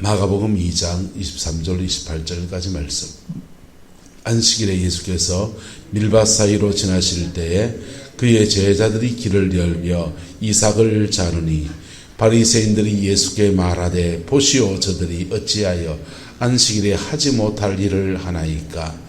마가복음 2장 23절 28절까지 말씀. 안식일에 예수께서 밀밭 사이로 지나실 때에 그의 제자들이 길을 열며 이삭을 자르니 바리새인들이 예수께 말하되 보시오 저들이 어찌하여 안식일에 하지 못할 일을 하나이까.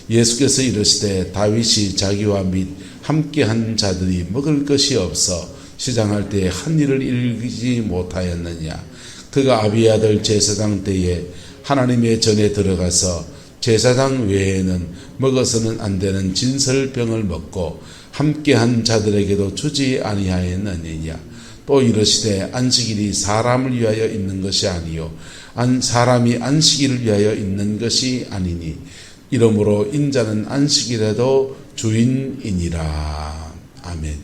예수께서 이르시되 다윗이 자기와 및 함께한 자들이 먹을 것이 없어 시장할 때에 한 일을 일으키지 못하였느냐. 그가 아비아들 제사장 때에 하나님의 전에 들어가서 제사장 외에는 먹어서는 안 되는 진설병을 먹고 함께한 자들에게도 주지 아니하였느냐. 또 이르시되 안식일이 사람을 위하여 있는 것이 아니요 사람이 안식일을 위하여 있는 것이 아니니 이러므로 인자는 안식일에도 주인이니라. 아멘.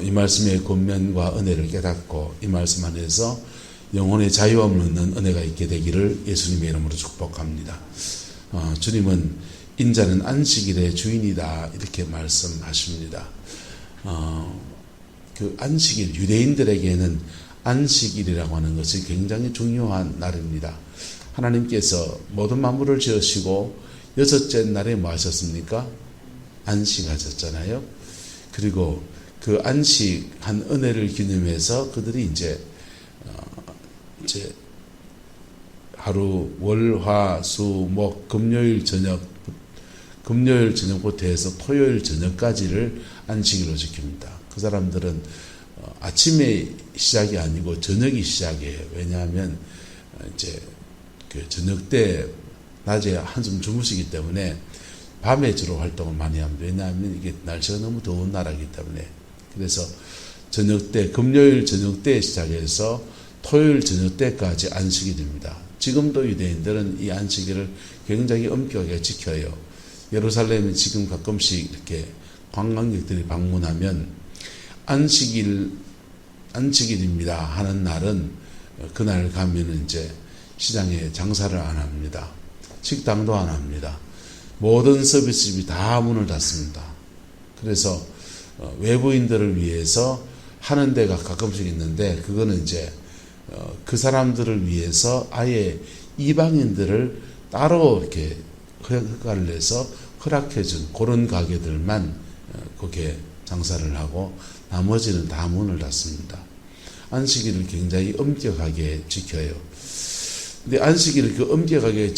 이 말씀의 권면과 은혜를 깨닫고 이 말씀 안에서 영혼의 자유함을 얻는 은혜가 있게 되기를 예수님의 이름으로 축복합니다. 주님은 인자는 안식일의 주인이다 이렇게 말씀하십니다. 그 안식일, 유대인들에게는 안식일이라고 하는 것이 굉장히 중요한 날입니다. 하나님께서 모든 만물을 지으시고 여섯째 날에 뭐 하셨습니까? 안식하셨잖아요. 그리고 그 안식한 은혜를 기념해서 그들이 이제 하루 월, 화, 수, 목, 금요일 저녁부터 해서 토요일 저녁까지를 안식일로 지킵니다. 그 사람들은 아침에 시작이 아니고 저녁이 시작이에요. 왜냐하면 이제 그 저녁 때 낮에 한숨 주무시기 때문에 밤에 주로 활동을 많이 합니다. 왜냐하면 이게 날씨가 너무 더운 나라이기 때문에. 그래서 저녁 때, 금요일 저녁 때 시작해서 토요일 저녁 때까지 안식이 됩니다. 지금도 유대인들은 이 안식일을 굉장히 엄격하게 지켜요. 예루살렘에 지금 가끔씩 이렇게 관광객들이 방문하면 안식일입니다 하는 날은 그날 가면 이제 시장에 장사를 안 합니다. 식당도 안 합니다. 모든 서비스집이 다 문을 닫습니다. 그래서 외부인들을 위해서 하는 데가 가끔씩 있는데 그거는 이제 그 사람들을 위해서 아예 이방인들을 따로 이렇게 허가를 내서 허락해준 그런 가게들만 거기에 장사를 하고 나머지는 다 문을 닫습니다. 안식일을 굉장히 엄격하게 지켜요. 근데 안식일을 그 엄격하게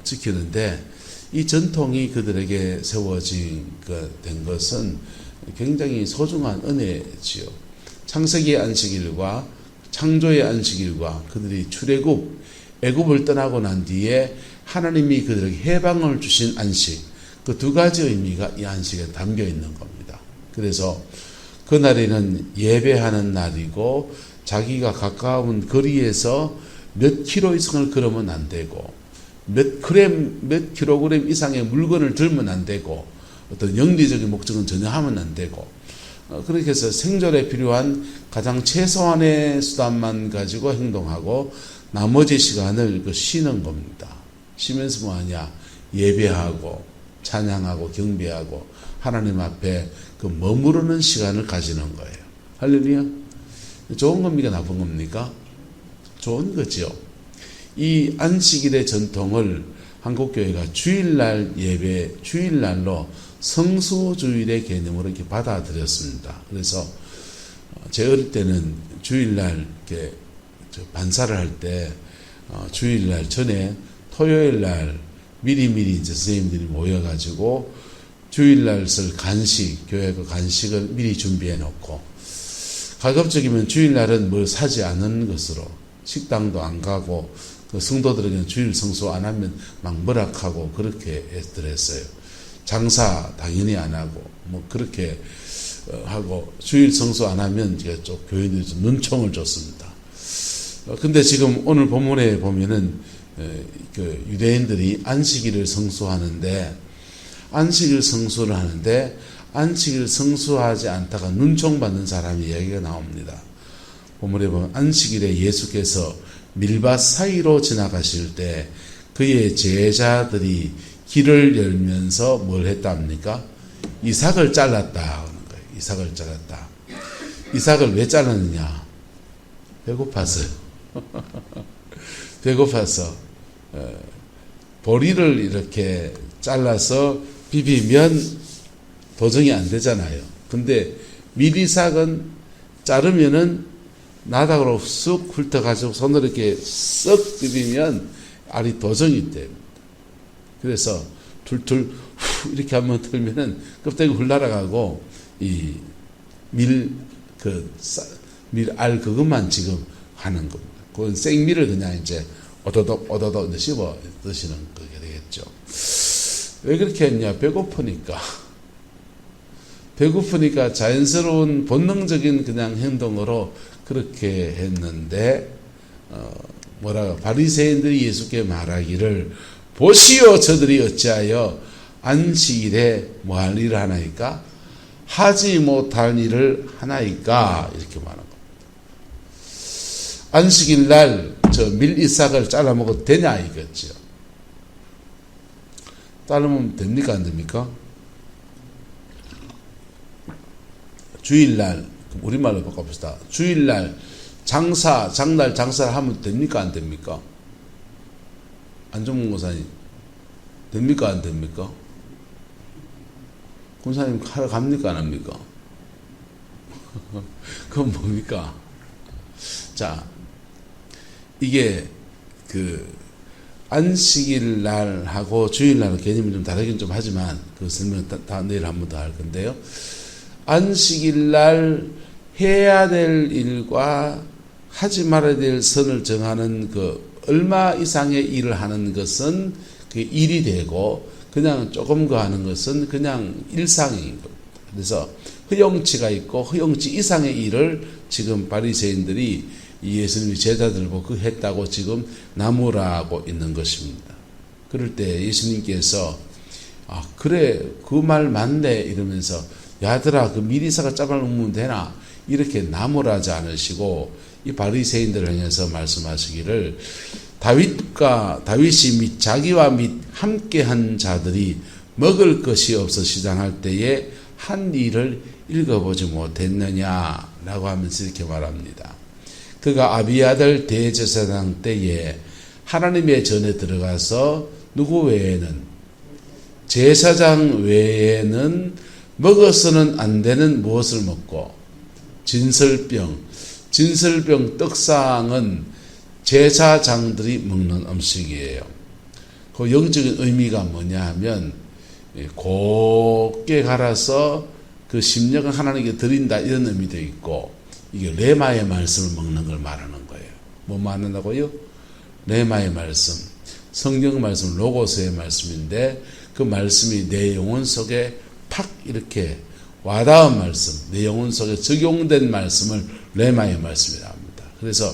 지키는데 이 전통이 그들에게 세워진 된 것은 굉장히 소중한 은혜지요. 창세기의 안식일과 창조의 안식일과 그들이 출애굽, 애굽을 떠나고 난 뒤에 하나님이 그들에게 해방을 주신 안식, 그 두 가지 의미가 이 안식에 담겨 있는 겁니다. 그래서 그날에는 예배하는 날이고 자기가 가까운 거리에서 몇 킬로 이상을 걸으면 안 되고 몇 킬로그램 이상의 물건을 들면 안 되고 어떤 영리적인 목적은 전혀 하면 안 되고 그렇게 해서 생존에 필요한 가장 최소한의 수단만 가지고 행동하고 나머지 시간을 쉬는 겁니다. 쉬면서 뭐하냐? 예배하고 찬양하고 경배하고 하나님 앞에 그 머무르는 시간을 가지는 거예요. 할렐루야. 좋은 겁니까? 나쁜 겁니까? 좋은 거죠. 이 안식일의 전통을 한국교회가 주일날 예배, 주일날로 성수주일의 개념으로 이렇게 받아들였습니다. 그래서 제 어릴 때는 주일날 이렇게 반사를 할 때 주일날 전에 토요일날 미리미리 이제 선생님들이 모여가지고 주일날 쓸 간식, 교회 그 간식을 미리 준비해 놓고 가급적이면 주일날은 뭘 사지 않은 것으로 식당도 안 가고 그 성도들에게는 주일 성수 안 하면 막 뭐락하고 그렇게 했더랬어요. 장사 당연히 안 하고 뭐 그렇게 하고 주일 성수 안 하면 이제 좀 교인들이 좀 눈총을 줬습니다. 근데 지금 오늘 본문에 보면은 그 유대인들이 안식일을 성수하는데 안식일 성수를 하는데 안식일 성수하지 않다가 눈총 받는 사람이 이야기가 나옵니다. 본문에 보면 안식일에 예수께서 밀밭 사이로 지나가실 때 그의 제자들이 길을 열면서 뭘 했답니까? 이삭을 잘랐다 하는 거예요. 이삭을 잘랐다. 이삭을 왜 잘랐느냐? 배고팠어요. 배고파서 보리를 이렇게 잘라서 비비면 도정이 안 되잖아요. 근데 미리삭은 자르면은 나닥으로 쑥 훑어가지고 손으로 이렇게 쓱 비비면 알이 도정이 됩니다. 그래서 툴툴 후 이렇게 한번 틀면은 껍데기 훌 날아가고 이 밀알 그것만 지금 하는 겁니다. 그건 생밀을 그냥 이제 오도독 씹어 드시는 거게 되겠죠. 왜 그렇게 했냐? 배고프니까 자연스러운 본능적인 그냥 행동으로 그렇게 했는데 바리새인들이 예수께 말하기를 보시오 저들이 어찌하여 안식일에 뭐 할 일을 하나이까? 하지 못할 일을 하나이까? 이렇게 말한 겁니다. 안식일 날 저 밀이삭을 잘라 먹어도 되냐 이거죠. 자르면 됩니까 안 됩니까? 주일날 우리말로 바꿔봅시다. 주일날 장날 장사를 하면 됩니까 안 됩니까? 안정문 권사님 됩니까 안 됩니까? 권사님 하러 갑니까 안 합니까? 그건 뭡니까? 자, 이게 안식일 날하고 주일 날은 개념이 좀 다르긴 좀 하지만 그 설명 다 내일 한 번 더 할 건데요. 안식일 날 해야 될 일과 하지 말아야 될 선을 정하는 얼마 이상의 일을 하는 것은 그 일이 되고 그냥 조금 거 하는 것은 그냥 일상인 겁니다. 그래서 허용치가 있고 허용치 이상의 일을 지금 바리새인들이 예수님이 제자들을 보고 했다고 지금 나무라고 있는 것입니다. 그럴 때 예수님께서 그래 그 말 맞네 이러면서 야들아 그 미리사가 짜발먹으면 되나 이렇게 나무라지 않으시고 이 바리새인들을 향해서 말씀하시기를 다윗이 및 자기와 및 함께한 자들이 먹을 것이 없어 시장할 때에 한 일을 읽어보지 못했느냐라고 하면서 이렇게 말합니다. 그가 아비아들 대제사장 때에 하나님의 전에 들어가서 누구 외에는 제사장 외에는 먹어서는 안 되는 무엇을 먹고 진설병 떡상은 제사장들이 먹는 음식이에요. 그 영적인 의미가 뭐냐 하면 곱게 갈아서 그 심령을 하나님께 드린다 이런 의미도 있고 이게 레마의 말씀을 먹는 걸 말하는 거예요. 뭐 말한다고요? 레마의 말씀, 성경 말씀, 로고스의 말씀인데 그 말씀이 내 영혼 속에 팍 이렇게 와닿은 말씀, 내 영혼 속에 적용된 말씀을 레마의 말씀이라고 합니다. 그래서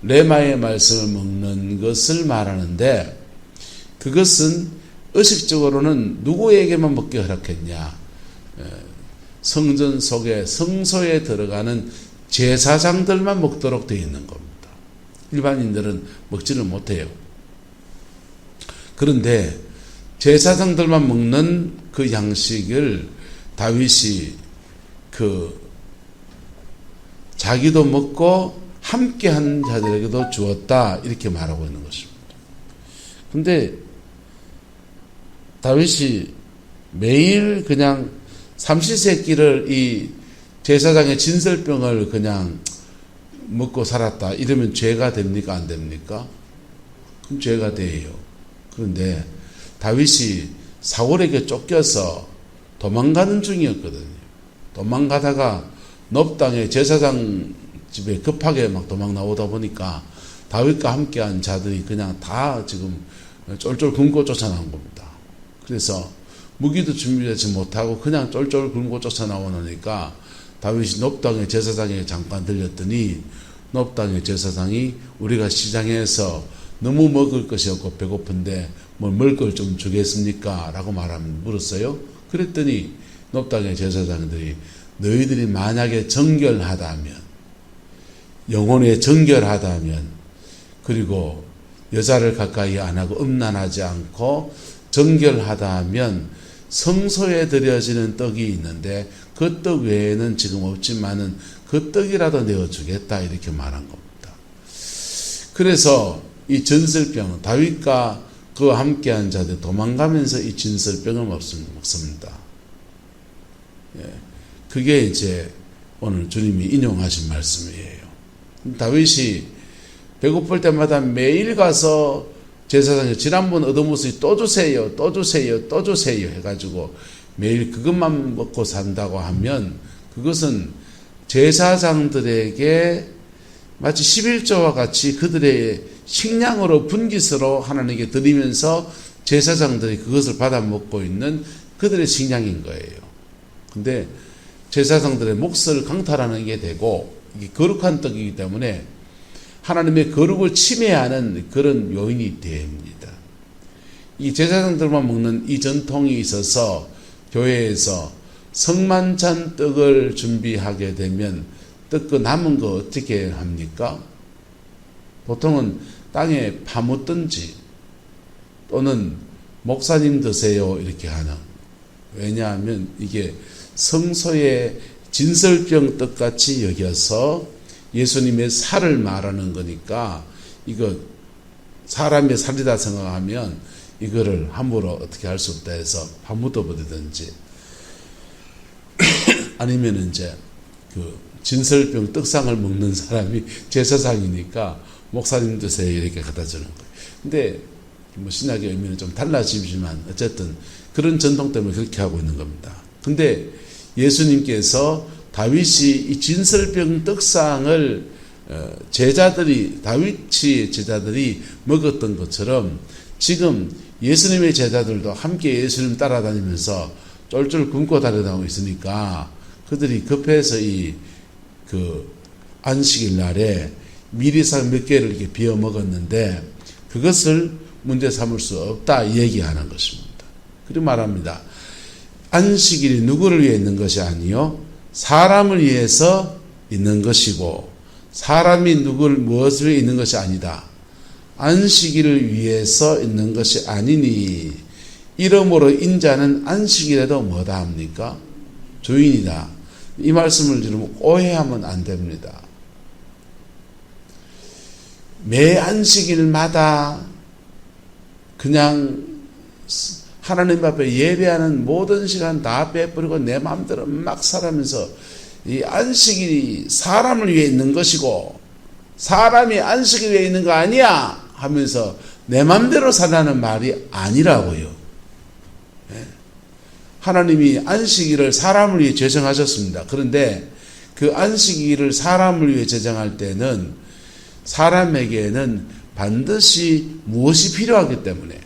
레마의 말씀을 먹는 것을 말하는데 그것은 의식적으로는 누구에게만 먹게 허락했냐? 성전 속에 성소에 들어가는 제사장들만 먹도록 되어 있는 겁니다. 일반인들은 먹지를 못해요. 그런데 제사장들만 먹는 그 양식을 다윗이 자기도 먹고 함께한 자들에게도 주었다 이렇게 말하고 있는 것입니다. 그런데 다윗이 매일 그냥 삼시세끼를 이 제사장의 진설병을 그냥 먹고 살았다 이러면 죄가 됩니까 안 됩니까? 그럼 죄가 돼요. 그런데 다윗이 사울에게 쫓겨서 도망가는 중이었거든요. 도망가다가 놉 땅에 제사장 집에 급하게 막 도망 나오다 보니까 다윗과 함께한 자들이 그냥 다 지금 쫄쫄 굶고 쫓아나온 겁니다. 그래서 무기도 준비하지 못하고 그냥 쫄쫄 굶고 쫓아나오니까 다윗이 놉 땅의 제사장에게 잠깐 들렸더니 놉 땅의 제사장이 우리가 시장에서 너무 먹을 것이 없고 배고픈데 뭘 먹을 걸 좀 주겠습니까? 라고 물었어요. 그랬더니 놉 땅의 제사장들이 너희들이 만약에 정결하다면 영혼에 정결하다면 그리고 여자를 가까이 안 하고 음란하지 않고 정결하다면 성소에 드려지는 떡이 있는데 그 떡 외에는 지금 없지만은 그 떡이라도 내어주겠다 이렇게 말한 겁니다. 그래서 이 전설병, 다윗과 그와 함께한 자들 도망가면서 이 전설병을 먹습니다. 예, 그게 이제 오늘 주님이 인용하신 말씀이에요. 다윗이 배고플 때마다 매일 가서 제사장에 지난번 얻은 모습이 또 주세요, 또 주세요, 또 주세요 해가지고 매일 그것만 먹고 산다고 하면 그것은 제사장들에게 마치 11조와 같이 그들의 식량으로 분깃으로 하나님께 드리면서 제사장들이 그것을 받아 먹고 있는 그들의 식량인 거예요. 근데 제사장들의 몫을 강탈하는 게 되고 이게 거룩한 떡이기 때문에 하나님의 거룩을 침해하는 그런 요인이 됩니다. 이 제사장들만 먹는 이 전통이 있어서 교회에서 성만찬 떡을 준비하게 되면 떡 남은 거 어떻게 합니까? 보통은 땅에 파묻든지 또는 목사님 드세요 이렇게 하는. 왜냐하면 이게 성소의 진설병 떡같이 여겨서 예수님의 살을 말하는 거니까 이거 사람의 살이다 생각하면 이거를 함부로 어떻게 할 수 없다 해서 파묻어 버리든지 아니면 이제 그 진설병 떡상을 먹는 사람이 제사장이니까 목사님 드세요 이렇게 갖다 주는 거예요. 근데 뭐 신학의 의미는 좀 달라지지만 어쨌든 그런 전통 때문에 그렇게 하고 있는 겁니다. 근데 예수님께서 다윗이 이 진설병 떡상을 다윗의 제자들이 먹었던 것처럼 지금 예수님의 제자들도 함께 예수님 따라다니면서 쫄쫄 굶고 다니고 있으니까 그들이 급해서 그 안식일 날에 미리상 몇 개를 이렇게 비워 먹었는데 그것을 문제 삼을 수 없다 얘기하는 것입니다. 그리고 말합니다. 안식일이 누구를 위해 있는 것이 아니요 사람을 위해서 있는 것이고 사람이 무엇을 위해 있는 것이 아니다. 안식일을 위해서 있는 것이 아니니 이러므로 인자는 안식일에도 뭐다 합니까? 주인이다. 이 말씀을 들으면 오해하면 안 됩니다. 매 안식일마다 그냥 하나님 앞에 예배하는 모든 시간 다 빼버리고 내 마음대로 막 살아면서 이 안식일이 사람을 위해 있는 것이고 사람이 안식일 위해 있는 거 아니야 하면서 내 마음대로 살라는 말이 아니라고요. 하나님이 안식일을 사람을 위해 제정하셨습니다. 그런데 그 안식일을 사람을 위해 제정할 때는 사람에게는 반드시 무엇이 필요하기 때문에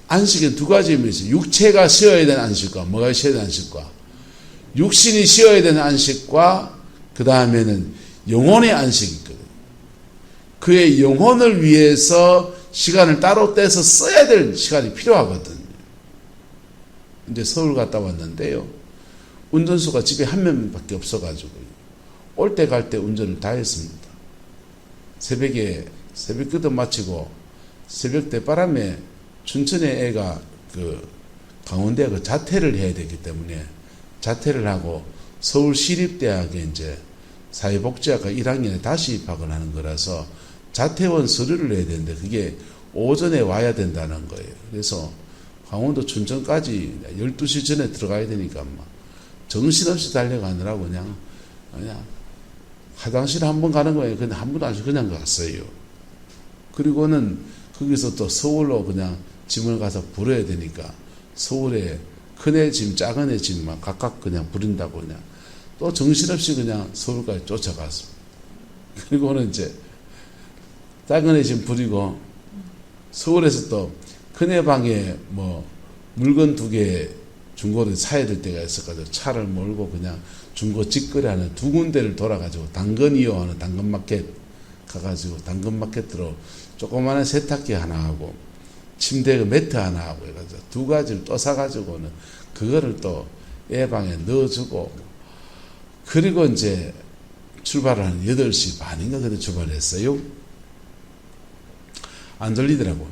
안식은 두 가지 의미가 있어요. 육체가 쉬어야 되는 안식과 뭐가 쉬어야 되는 안식과 육신이 쉬어야 되는 안식과 그 다음에는 영혼의 안식이 있거든요. 그의 영혼을 위해서 시간을 따로 떼서 써야 될 시간이 필요하거든요. 이제 서울 갔다 왔는데요. 운전수가 집에 한 명밖에 없어가지고 올 때 갈 때 운전을 다 했습니다. 새벽기도 마치고 새벽 대바람에 춘천에 애가 강원대가 그 자퇴를 해야 되기 때문에 자퇴를 하고 서울시립대학에 이제 사회복지학과 1학년에 다시 입학을 하는 거라서 자퇴원 서류를 내야 되는데 그게 오전에 와야 된다는 거예요. 그래서 강원도 춘천까지 12시 전에 들어가야 되니까 막 정신없이 달려가느라고 그냥 화장실 한 번 가는 거예요. 근데 한 번도 안 쉬고 그냥 갔어요. 그리고는 거기서 또 서울로 그냥 짐을 가서 부려야 되니까 서울에 큰애 짐, 작은애 짐만 각각 그냥 부린다고 그냥 또 정신없이 그냥 서울까지 쫓아갔습니다. 그리고는 이제 작은애 짐 부리고 서울에서 또 큰애 방에 뭐 물건 2개 중고를 사야 될 때가 있어가지고 차를 몰고 그냥 중고 직거래 하는 2군데를 돌아가지고 당근 2호 하는 당근마켓 가가지고 당근마켓으로 조그마한 세탁기 하나 하고 침대 매트 하나 하고 해가지고 2가지를 또 사가지고는 그거를 또 애 방에 넣어주고 그리고 이제 출발을 한 8시 반인가 그때 출발했어요. 안 졸리더라고요.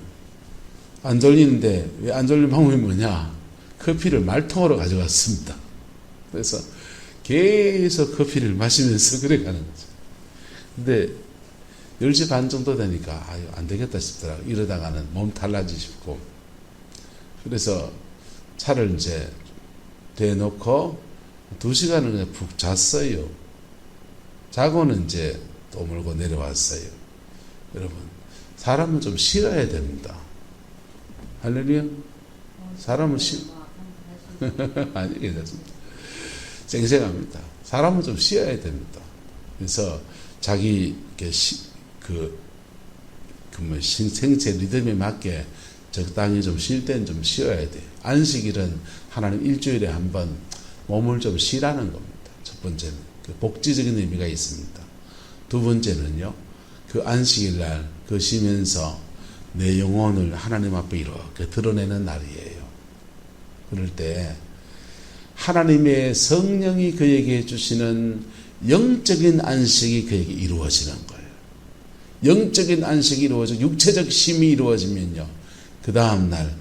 안 졸리는데 왜 안 졸리는 방법이 뭐냐? 커피를 말통으로 가져갔습니다. 그래서 계속 커피를 마시면서 그래 가는 거죠. 근데 10시 반 정도 되니까 아유 안 되겠다 싶더라고. 이러다가는 몸 탈라지 싶고. 그래서 차를 이제 대놓고 2시간을 그냥 푹 잤어요. 자고는 이제 또 몰고 내려왔어요. 여러분, 사람은 좀 쉬어야 됩니다. 할렐루야. 사람은 아니, 괜찮습니다. 생생합니다. 사람은 좀 쉬어야 됩니다. 그래서 자기 생체 리듬에 맞게 적당히 좀 쉴 때는 좀 쉬어야 돼. 안식일은 하나님 일주일에 한 번 몸을 좀 쉬라는 겁니다. 첫 번째는 그 복지적인 의미가 있습니다. 두 번째는요, 그 안식일 날 그 쉬면서 내 영혼을 하나님 앞에 이렇게 드러내는 날이에요. 그럴 때 하나님의 성령이 그에게 주시는 영적인 안식이 그에게 이루어지는 거예요. 영적인 안식이 이루어지고 육체적 쉼이 이루어지면요, 그 다음날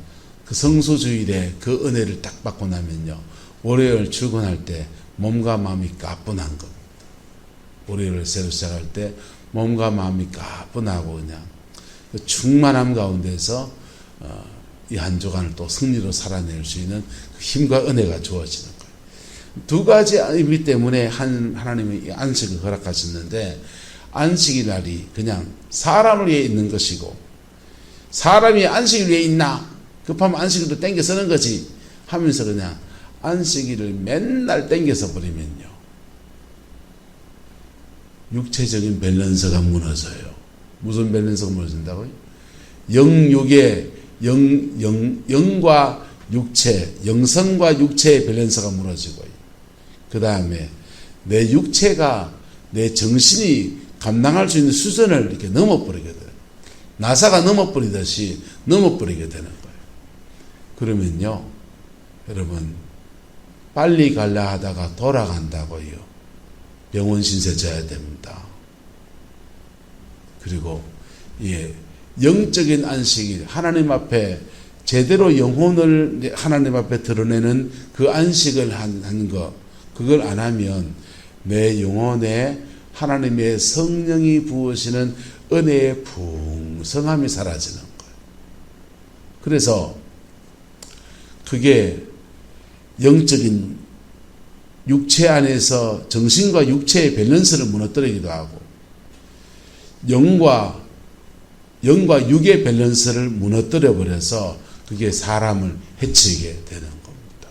그 성수주일에 그 은혜를 딱 받고 나면요, 월요일 출근할 때 몸과 마음이 가뿐한 겁니다. 월요일을 새로 시작할 때 몸과 마음이 가뿐하고 그냥 그 충만함 가운데서 이 한 주간을 또 승리로 살아낼 수 있는 그 힘과 은혜가 주어지는 거예요. 두 가지 의미 때문에 하나님이 이 안식을 허락하셨는데, 안식일 날이 그냥 사람을 위해 있는 것이고, 사람이 안식일 위해 있나? 급하면 안식일도 땡겨 쓰는 거지 하면서 그냥 안식일을 맨날 땡겨서 버리면요, 육체적인 밸런스가 무너져요. 무슨 밸런스가 무너진다고요? 영과 육체, 영성과 육체의 밸런스가 무너지고, 그 다음에 내 육체가 내 정신이 감당할 수 있는 수준을 이렇게 넘어버리게 돼요. 나사가 넘어버리듯이 넘어버리게 되는 거예요. 그러면요, 여러분, 빨리 갈라 하다가 돌아간다고요. 병원 신세 져야 됩니다. 그리고 영적인 안식일, 하나님 앞에 제대로 영혼을 하나님 앞에 드러내는 그 안식을 하는 것, 그걸 안 하면 내 영혼에 하나님의 성령이 부으시는 은혜의 풍성함이 사라지는 거예요. 그래서 그게 영적인 육체 안에서 정신과 육체의 밸런스를 무너뜨리기도 하고, 영과 육의 밸런스를 무너뜨려 버려서 그게 사람을 해치게 되는 겁니다.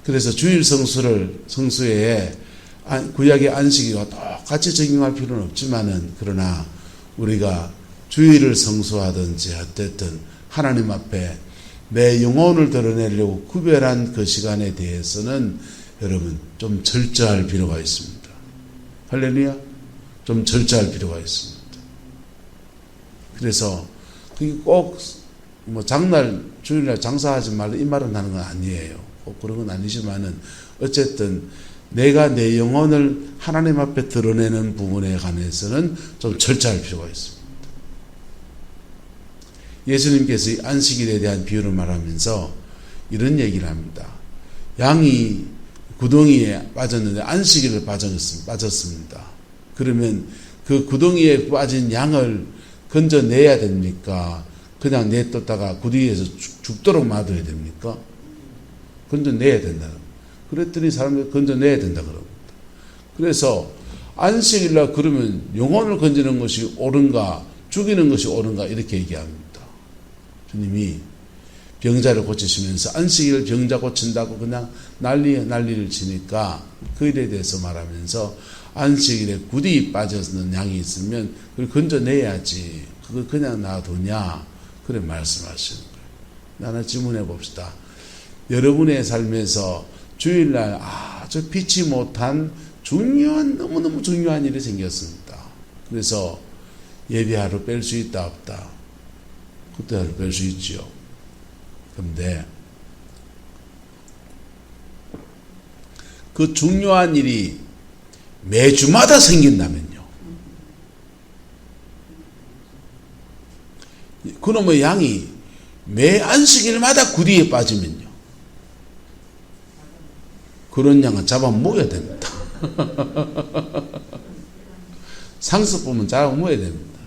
그래서 주일 성수에 구약의 안식일과 똑같이 적용할 필요는 없지만은, 그러나 우리가 주일을 성수하든지 어쨌든 하나님 앞에 내 영혼을 드러내려고 구별한 그 시간에 대해서는 여러분 좀 절제할 필요가 있습니다. 할렐루야. 좀 절제할 필요가 있습니다. 그래서 그게 꼭 장날 주일날 장사하지 말라 이 말은 하는 건 아니에요. 꼭 그런 건 아니지만은 어쨌든 내가 내 영혼을 하나님 앞에 드러내는 부분에 관해서는 좀 절제할 필요가 있습니다. 예수님께서 이 안식일에 대한 비유를 말하면서 이런 얘기를 합니다. 양이 구덩이에 빠졌는데 안식일을 빠졌습니다. 그러면 그 구덩이에 빠진 양을 건져내야 됩니까? 그냥 내뒀다가 구덩이에서 죽도록 놔둬야 됩니까? 건져내야 된다. 그랬더니 사람들이 건져내야 된다 그럽니다. 그래서 안식일날 그러면 영혼을 건지는 것이 옳은가, 죽이는 것이 옳은가, 이렇게 얘기합니다. 주님이 병자를 고치시면서 안식일 병자 고친다고 그냥 난리를 치니까 그 일에 대해서 말하면서 안식일에 구덩이 빠져있는 양이 있으면 그걸 건져내야지, 그걸 그냥 놔두냐, 그래 말씀하시는 거예요. 하나 질문해 봅시다. 여러분의 삶에서 주일날 아주 피치 못한 너무너무 중요한 일이 생겼습니다. 그래서 예배 하루 뺄 수 있다 없다? 그때 하루 뺄 수 있지요. 그런데 그 중요한 일이 매주마다 생긴다면요, 그놈의 양이 매 안식일마다 구덩이에 빠지면요, 그런 양은 잡아 먹여야 됩니다. 상수 뽑으면 잡아먹어야 됩니다.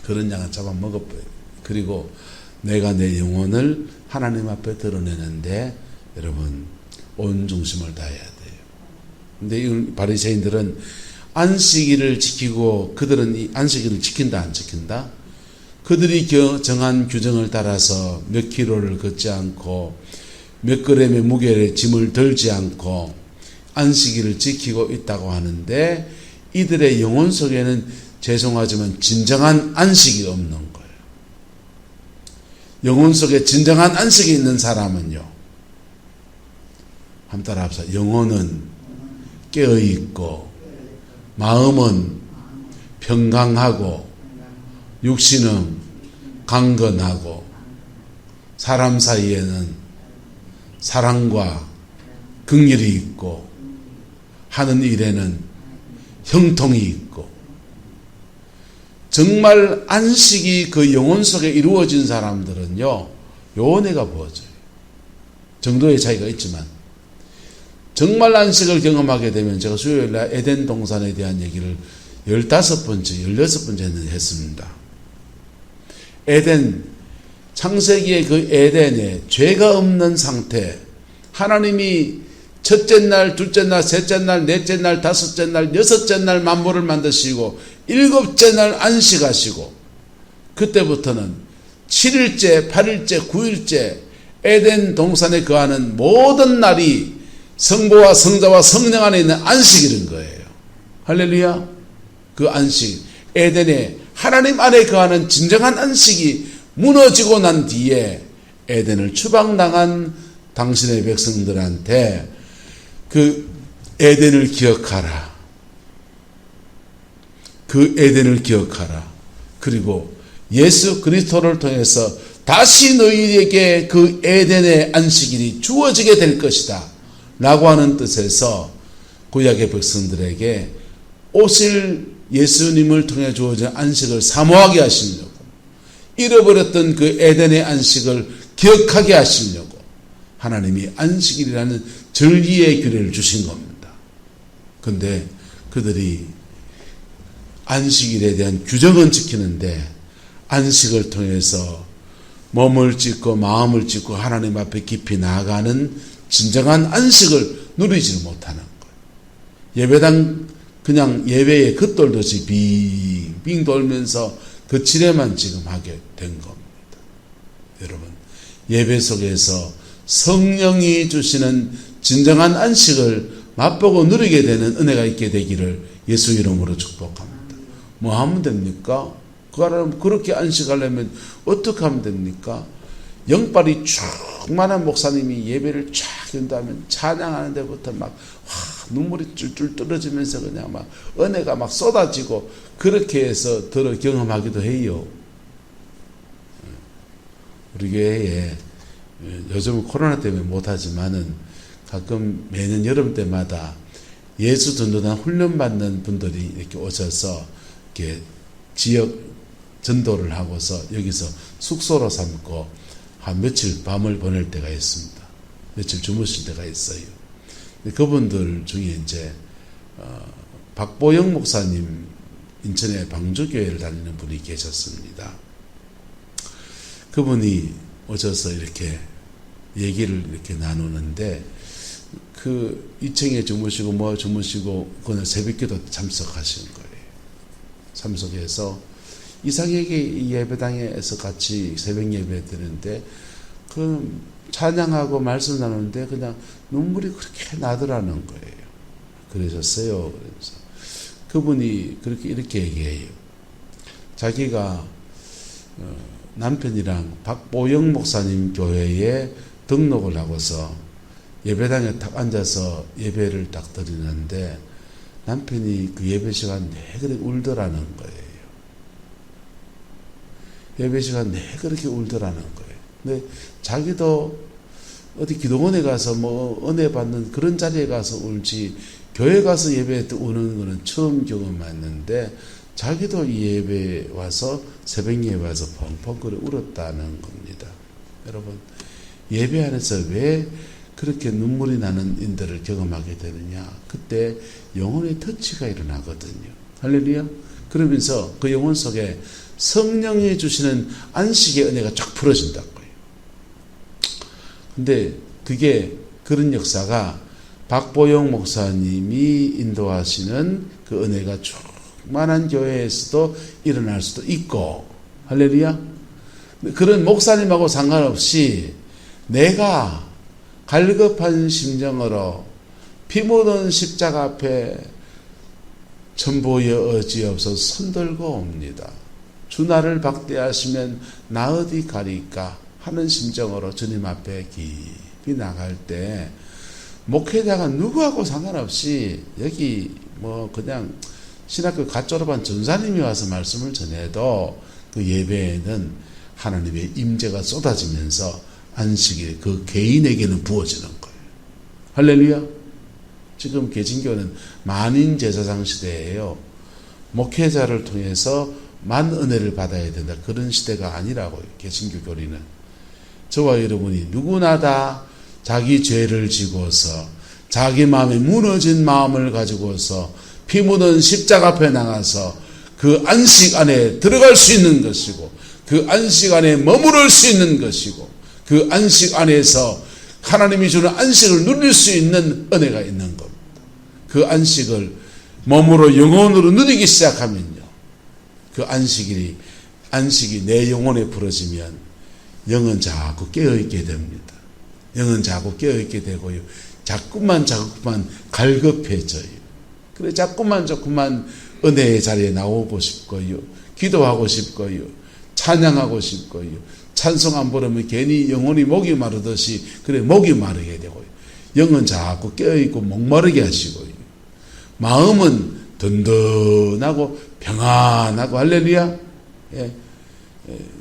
그런 양을 잡아먹어버려요. 그리고 내가 내 영혼을 하나님 앞에 드러내는데 여러분 온 중심을 다해야 돼요. 근데 이 바리새인들은 안식일을 지키고, 그들은 이 안식일을 지킨다 안 지킨다? 그들이 정한 규정을 따라서 몇 킬로를 걷지 않고 몇 그램의 무게의 짐을 들지 않고 안식일을 지키고 있다고 하는데, 이들의 영혼 속에는 죄송하지만 진정한 안식이 없는 거예요. 영혼 속에 진정한 안식이 있는 사람은요, 한번 따라 합시다. 영혼은 깨어있고 마음은 평강하고 육신은 강건하고 사람 사이에는 사랑과 긍휼이 있고 하는 일에는 형통이 있고, 정말 안식이 그 영혼 속에 이루어진 사람들은요, 요 은혜가 부어져요. 정도의 차이가 있지만 정말 안식을 경험하게 되면, 제가 수요일날 에덴 동산에 대한 얘기를 15번째, 16번째는 했습니다. 에덴, 창세기의 그 에덴에 죄가 없는 상태, 하나님이 첫째 날, 둘째 날, 셋째 날, 넷째 날, 다섯째 날, 여섯째 날 만물을 만드시고 일곱째 날 안식하시고, 그때부터는 7일째, 8일째, 9일째 에덴 동산에 거하는 모든 날이 성부와 성자와 성령 안에 있는 안식일인 거예요. 할렐루야. 그 안식, 에덴에 하나님 안에 거하는 진정한 안식이 무너지고 난 뒤에 에덴을 추방당한 당신의 백성들한테 그 에덴을 기억하라. 그 에덴을 기억하라. 그리고 예수 그리스도를 통해서 다시 너희에게 그 에덴의 안식일이 주어지게 될 것이다 라고 하는 뜻에서 구약의 백성들에게 오실 예수님을 통해 주어진 안식을 사모하게 하시려고, 잃어버렸던 그 에덴의 안식을 기억하게 하시려고 하나님이 안식일이라는 절기의 규례를 주신 겁니다. 근데 그들이 안식일에 대한 규정은 지키는데 안식을 통해서 몸을 찢고 마음을 찢고 하나님 앞에 깊이 나아가는 진정한 안식을 누리지 못하는 거예요. 예배당 그냥 예배에 겉돌듯이 빙빙 돌면서 그 지뢰만 지금 하게 된 겁니다. 여러분, 예배 속에서 성령이 주시는 진정한 안식을 맛보고 누리게 되는 은혜가 있게 되기를 예수 이름으로 축복합니다. 뭐 하면 됩니까? 그렇게 안식하려면 어떻게 하면 됩니까? 영빨이 충만한 목사님이 예배를 쫙 연다면 찬양하는 데부터 막 눈물이 쫄쫄 떨어지면서 그냥 막 은혜가 막 쏟아지고, 그렇게 해서 들어 경험하기도 해요. 우리 교회에 요즘 코로나 때문에 못하지만은 가끔 매년 여름 때마다 예수 전도단 훈련받는 분들이 이렇게 오셔서 이렇게 지역 전도를 하고서 여기서 숙소로 삼고 한 며칠 밤을 보낼 때가 있습니다. 며칠 주무실 때가 있어요. 그분들 중에 이제 박보영 목사님, 인천의 방주교회를 다니는 분이 계셨습니다. 그분이 오셔서 이렇게 얘기를 이렇게 나누는데, 그 2층에 주무시고 그날 새벽기도 참석하신 거예요. 참석해서 이상하게 예배당에서 같이 새벽 예배 드는데 그 찬양하고 말씀 나누는데 그냥 눈물이 그렇게 나더라는 거예요. 그러셨어요. 그래서 그분이 그렇게 이렇게 얘기해요. 자기가 남편이랑 박보영 목사님 교회에 등록을 하고서 예배당에 딱 앉아서 예배를 딱 드리는데 남편이 그 예배 시간 내그렇게 울더라는 거예요. 예배 시간 그렇게 울더라는 거예요. 근데 자기도 어디 기도원에 가서 뭐 은혜 받는 그런 자리에 가서 울지, 교회 가서 예배 때 우는 거는 처음 경험했는데 자기도 이 예배에 와서 새벽 예배 와서 펑펑 그래 울었다는 겁니다. 여러분, 예배 안에서 왜 그렇게 눈물이 나는 인들을 경험하게 되느냐? 그때 영혼의 터치가 일어나거든요. 할렐루야. 그러면서 그 영혼 속에 성령이 주시는 안식의 은혜가 쫙 풀어진다고요. 근데 그게 그런 역사가 박보영 목사님이 인도하시는 그 은혜가 충만한 교회에서도 일어날 수도 있고, 할렐루야. 그런 목사님하고 상관없이 내가 갈급한 심정으로 피 묻은 십자가 앞에 천보여 어지없어 손들고 옵니다. 주 나를 박대하시면 나 어디 가리까 하는 심정으로 주님 앞에 깊이 나갈 때, 목회자가 누구하고 상관없이 여기 그냥 신학교 갓 졸업한 전사님이 와서 말씀을 전해도 그 예배에는 하나님의 임재가 쏟아지면서 안식이 그 개인에게는 부어지는 거예요. 할렐루야. 지금 개신교는 만인 제사장 시대예요. 목회자를 통해서 만 은혜를 받아야 된다, 그런 시대가 아니라고요. 개신교 교리는. 저와 여러분이 누구나 다 자기 죄를 지고서 자기 마음에 무너진 마음을 가지고서 피 묻은 십자가 앞에 나가서 그 안식 안에 들어갈 수 있는 것이고, 그 안식 안에 머무를 수 있는 것이고, 그 안식 안에서 하나님이 주는 안식을 누릴 수 있는 은혜가 있는 겁니다. 그 안식을 몸으로 영혼으로 누리기 시작하면요, 그 안식이 내 영혼에 부러지면 영은 자꾸 깨어있게 됩니다. 영은 자꾸 깨어있게 되고요, 자꾸만 갈급해져요. 그래 자꾸만 은혜의 자리에 나오고 싶고요, 기도하고 싶고요, 찬양하고 싶고요, 찬송 안 부르면 괜히 영혼이 목이 마르듯이 그래 목이 마르게 되고요, 영은 자꾸 깨어있고 목마르게 하시고요, 마음은 든든하고 평안하고, 할렐루야.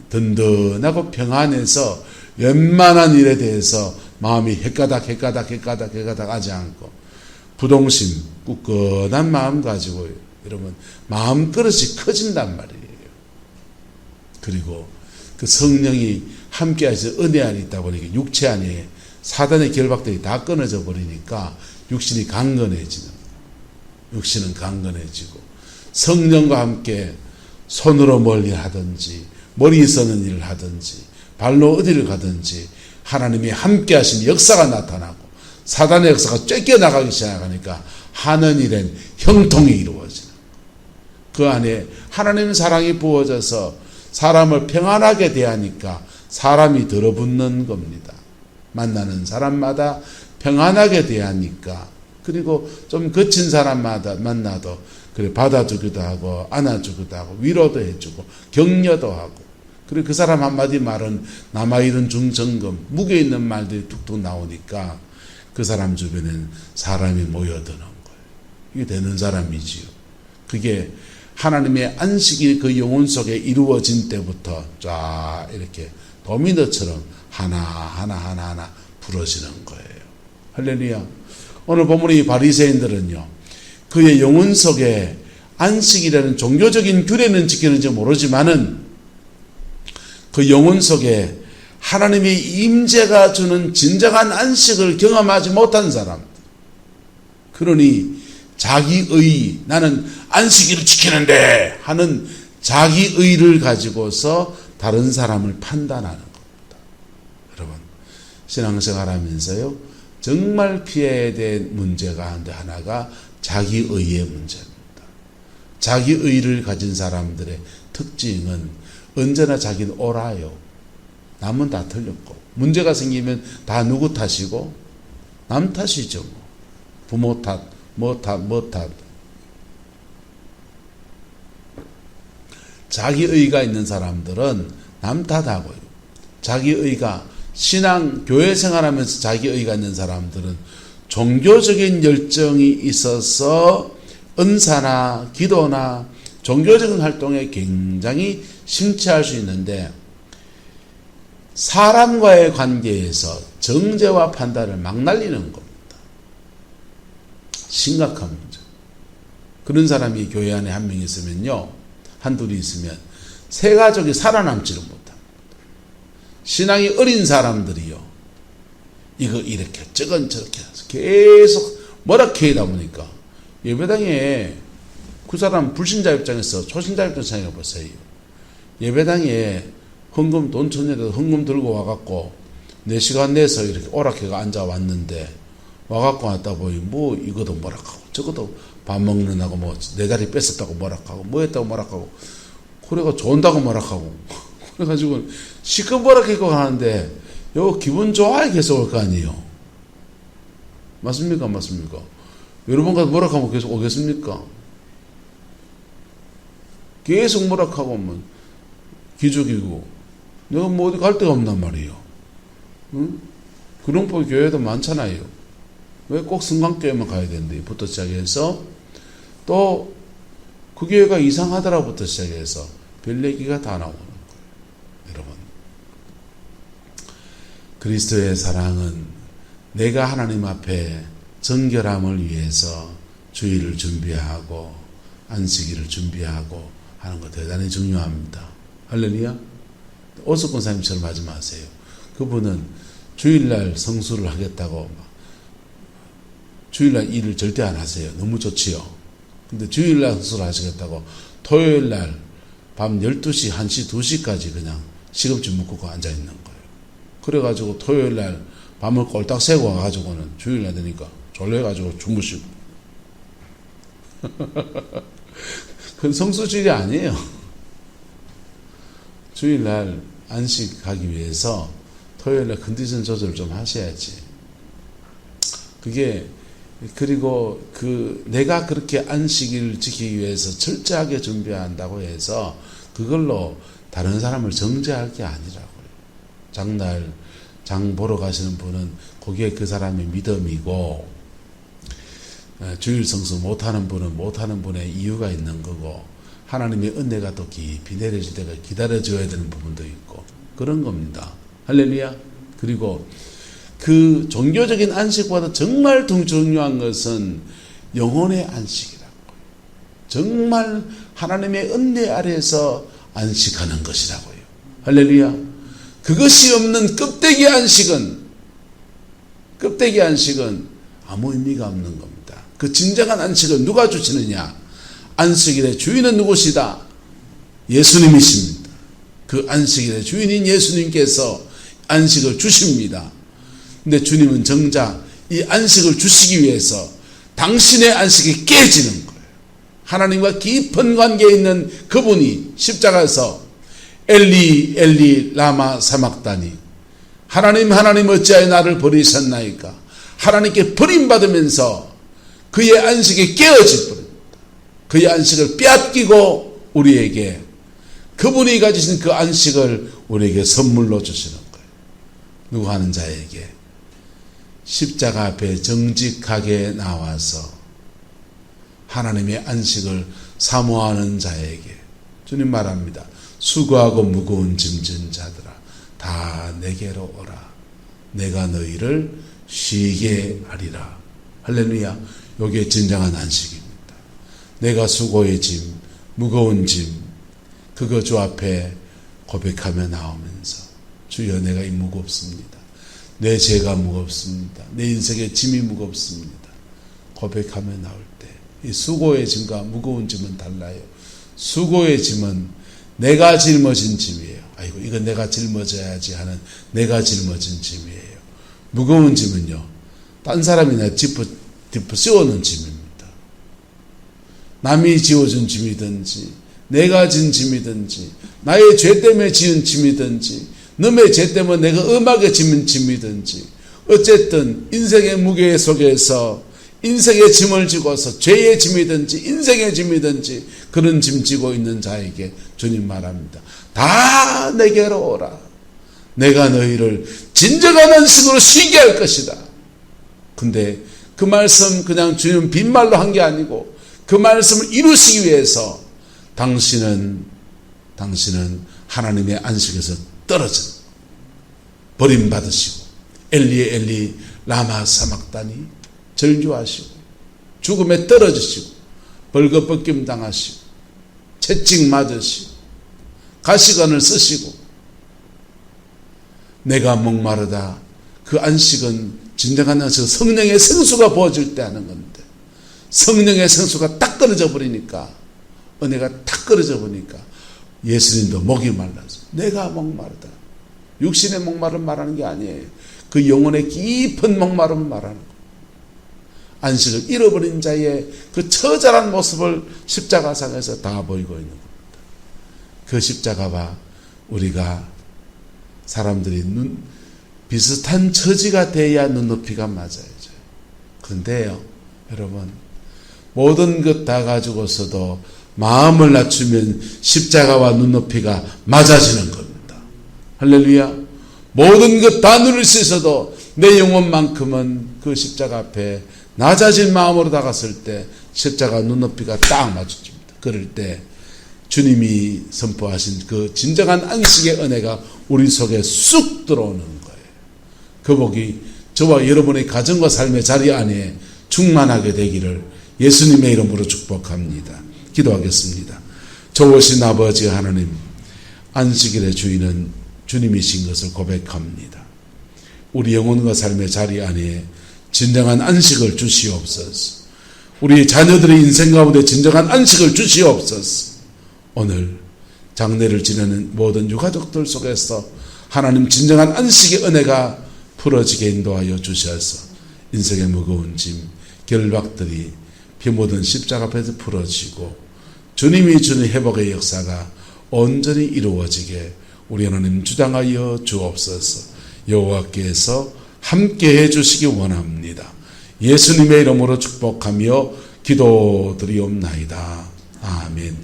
든든하고 평안해서 웬만한 일에 대해서 마음이 헷가닥 하지 않고 부동심, 굳건한 마음 가지고 여러분 마음그릇이 커진단 말이에요. 그리고 그 성령이 함께 하셔서 은혜 안에 있다 보니까 육체 안에 사단의 결박들이 다 끊어져 버리니까 육신이 강건해지는 거예요. 육신은 강건해지고 성령과 함께 손으로 뭘 일하든지 머리 쓰는 일을 하든지 발로 어디를 가든지 하나님이 함께 하신 역사가 나타나고 사단의 역사가 쫓겨나가기 시작하니까 하는 일엔 형통이 이루어지는, 그 안에 하나님의 사랑이 부어져서 사람을 평안하게 대하니까 사람이 들어붙는 겁니다. 만나는 사람마다 평안하게 대하니까, 그리고 좀 거친 사람마다 만나도 그래 받아주기도 하고 안아주기도 하고 위로도 해주고 격려도 하고, 그리고 그 사람 한마디 말은 남아있는 중정금 무게 있는 말들이 툭툭 나오니까 그 사람 주변엔 사람이 모여드는 거예요. 이게 되는 사람이지요. 그게 하나님의 안식이 그 영혼 속에 이루어진 때부터 쫙 이렇게 도미노처럼 하나 부러지는 거예요. 할렐루야. 오늘 본문의 이 바리새인들은요, 그의 영혼 속에 안식이라는 종교적인 규례는 지키는지 모르지만은 그 영혼 속에 하나님의 임재가 주는 진정한 안식을 경험하지 못한 사람, 그러니 자기의 나는 안식일을 지키는데 하는 자기의를 가지고서 다른 사람을 판단하는 겁니다. 여러분, 신앙생활하면서요 정말 피해야 될 문제가 하나가 자기의의 문제입니다. 자기의를 가진 사람들의 특징은 언제나 자기는 옳아요. 남은 다 틀렸고, 문제가 생기면 다 누구 탓이고? 남 탓이죠. 부모 탓, 뭐 탓. 자기의가 있는 사람들은 남 탓하고요. 자기의가 신앙, 교회 생활하면서 자기의가 있는 사람들은 종교적인 열정이 있어서 은사나 기도나 종교적인 활동에 굉장히 심취할 수 있는데, 사람과의 관계에서 정죄와 판단을 막 날리는 겁니다. 심각한 문제. 그런 사람이 교회 안에 한 명 있으면요, 한둘이 있으면 새 가족이 살아남지를 못합니다. 신앙이 어린 사람들이요, 이거 이렇게 저건 저렇게 계속 뭐라 캐다 보니까 예배당에 그 사람 불신자 입장에서 초신자 입장에서 생각해 보세요. 예배당에 헌금 돈 천년에도 헌금 들고 와갖고 4시간 내서 이렇게 오락해가 앉아 왔는데 와갖고 왔다 보니 뭐 이것도 뭐락하고 저것도 밥 먹는다고 뭐 내 자리 뺏었다고 뭐락하고 뭐 했다고 뭐락하고 그래가 좋은다고 뭐락하고 그래가지고 시끌버럭하고 하는데 요 기분 좋아야 계속 올 거 아니에요. 맞습니까? 맞습니까? 여러분과 뭐락하고 계속 오겠습니까? 계속 뭐락하고 오면 기죽이고 내가 뭐 어디 갈 데가 없단 말이에요. 응? 구룡포 교회도 많잖아요. 왜 꼭 성강교회만 가야 되는데 부터 시작해서 또 그 교회가 이상하더라부터 시작해서 별 얘기가 다 나오는 거예요. 여러분, 그리스도의 사랑은 내가 하나님 앞에 정결함을 위해서 주일을 준비하고 안식일을 준비하고 하는 거 대단히 중요합니다. 할렐루야. 오석권 사님처럼 하지 마세요. 그분은 주일날 성수를 하겠다고 주일날 일을 절대 안 하세요. 너무 좋지요. 근데 주일날 성수를 하시겠다고 토요일날 밤 12시, 1시, 2시까지 그냥 시금치 묶고 앉아있는 거예요. 그래가지고 토요일날 밤을 꼴딱 새고 와가지고는 주일날 되니까 졸려가지고 주무시고. 그건 성수주일이 아니에요. 주일날 안식하기 위해서 토요일날 컨디션 조절을 좀 하셔야지. 그게 그리고 내가 그렇게 안식일을 지키기 위해서 철저하게 준비한다고 해서 그걸로 다른 사람을 정죄할 게 아니라고요. 장날 장 보러 가시는 분은 거기에 그 사람의 믿음이고 주일 성수 못하는 분은 못하는 분의 이유가 있는 거고 하나님의 은혜가 또 깊이 내려질 때가 기다려줘야 되는 부분도 있고 그런 겁니다. 할렐루야. 그리고 그 종교적인 안식보다 정말 더 중요한 것은 영혼의 안식이라고. 정말 하나님의 은혜 아래에서 안식하는 것이라고요. 할렐루야. 그것이 없는 껍데기 안식은 아무 의미가 없는 겁니다. 그 진정한 안식을 누가 주시느냐? 안식일의 주인은 누구시다? 예수님이십니다. 그 안식일의 주인인 예수님께서 안식을 주십니다. 근데 주님은 정작 이 안식을 주시기 위해서 당신의 안식이 깨지는 거예요. 하나님과 깊은 관계에 있는 그분이 십자가에서 엘리 엘리 라마 사막다니 하나님 하나님 어찌하여 나를 버리셨나이까 하나님께 버림받으면서 그의 안식이 깨어질 뿐입니다. 그의 안식을 빼앗기고 우리에게 그분이 가지신 그 안식을 우리에게 선물로 주시는 거예요. 누구 하는 자에게 십자가 앞에 정직하게 나와서 하나님의 안식을 사모하는 자에게 주님 말합니다. 수고하고 무거운 짐진 자들아 다 내게로 오라. 내가 너희를 쉬게 하리라. 할렐루야. 이게 진정한 안식입니다. 내가 수고의 짐, 무거운 짐 그거 주 앞에 고백하며 나오면서 주여 내가 이 무겁습니다. 내 죄가 무겁습니다. 내 인생의 짐이 무겁습니다. 고백하며 나올 때 이 수고의 짐과 무거운 짐은 달라요. 수고의 짐은 내가 짊어진 짐이에요. 아이고 이건 내가 짊어져야지 하는 내가 짊어진 짐이에요. 무거운 짐은요. 딴 사람이 내 짚어 씌워놓은 짐입니다. 남이 지어준 짐이든지 내가 진 짐이든지 나의 죄 때문에 지은 짐이든지 너의 죄 때문에 내가 음하게 지은 짐이든지 어쨌든 인생의 무게 속에서 인생의 짐을 지고서 죄의 짐이든지 인생의 짐이든지 그런 짐 지고 있는 자에게 주님 말합니다. 다 내게로 오라. 내가 너희를 진정한 안식으로 쉬게 할 것이다. 근데 그 말씀 그냥 주님 빈말로 한 게 아니고 그 말씀을 이루시기 위해서 당신은 하나님의 안식에서 떨어진 버림받으시고 엘리 엘리 라마 사막다니 절규하시고 죽음에 떨어지시고 벌거벗김 당하시고 채찍 맞으시고 가시관을 쓰시고 내가 목마르다. 그 안식은 진정한 안식은 성령의 생수가 부어질 때 하는 건데 성령의 생수가 딱 떨어져 버리니까 은혜가 탁 끊어져 보니까 예수님도 목이 말라서 내가 목마르다. 육신의 목마름 말하는 게 아니에요. 그 영혼의 깊은 목마름을 말하는 거예요. 안식을 잃어버린 자의 그 처절한 모습을 십자가상에서 다 보이고 있는 겁니다. 그 십자가와 우리가 사람들이 비슷한 처지가 돼야 눈높이가 맞아야죠. 그런데요, 여러분, 모든 것 다 가지고서도 마음을 낮추면 십자가와 눈높이가 맞아지는 겁니다. 할렐루야. 모든 것 다 누릴 수 있어도 내 영혼만큼은 그 십자가 앞에 낮아진 마음으로 다갔을 때 십자가 눈높이가 딱 맞춰집니다. 그럴 때 주님이 선포하신 그 진정한 안식의 은혜가 우리 속에 쑥 들어오는 거예요. 그 복이 저와 여러분의 가정과 삶의 자리 안에 충만하게 되기를 예수님의 이름으로 축복합니다. 기도하겠습니다. 좋으신 아버지 하나님, 안식일의 주인은 주님이신 것을 고백합니다. 우리 영혼과 삶의 자리 안에 진정한 안식을 주시옵소서. 우리 자녀들의 인생 가운데 진정한 안식을 주시옵소서. 오늘 장례를 지내는 모든 유가족들 속에서 하나님 진정한 안식의 은혜가 풀어지게 인도하여 주셔서 인생의 무거운 짐, 결박들이 피 묻은 십자가 앞에서 풀어지고 주님이 주는 회복의 역사가 온전히 이루어지게 우리 하나님 주장하여 주옵소서. 여호와께서 함께해 주시기 원합니다. 예수님의 이름으로 축복하며 기도드리옵나이다. 아멘.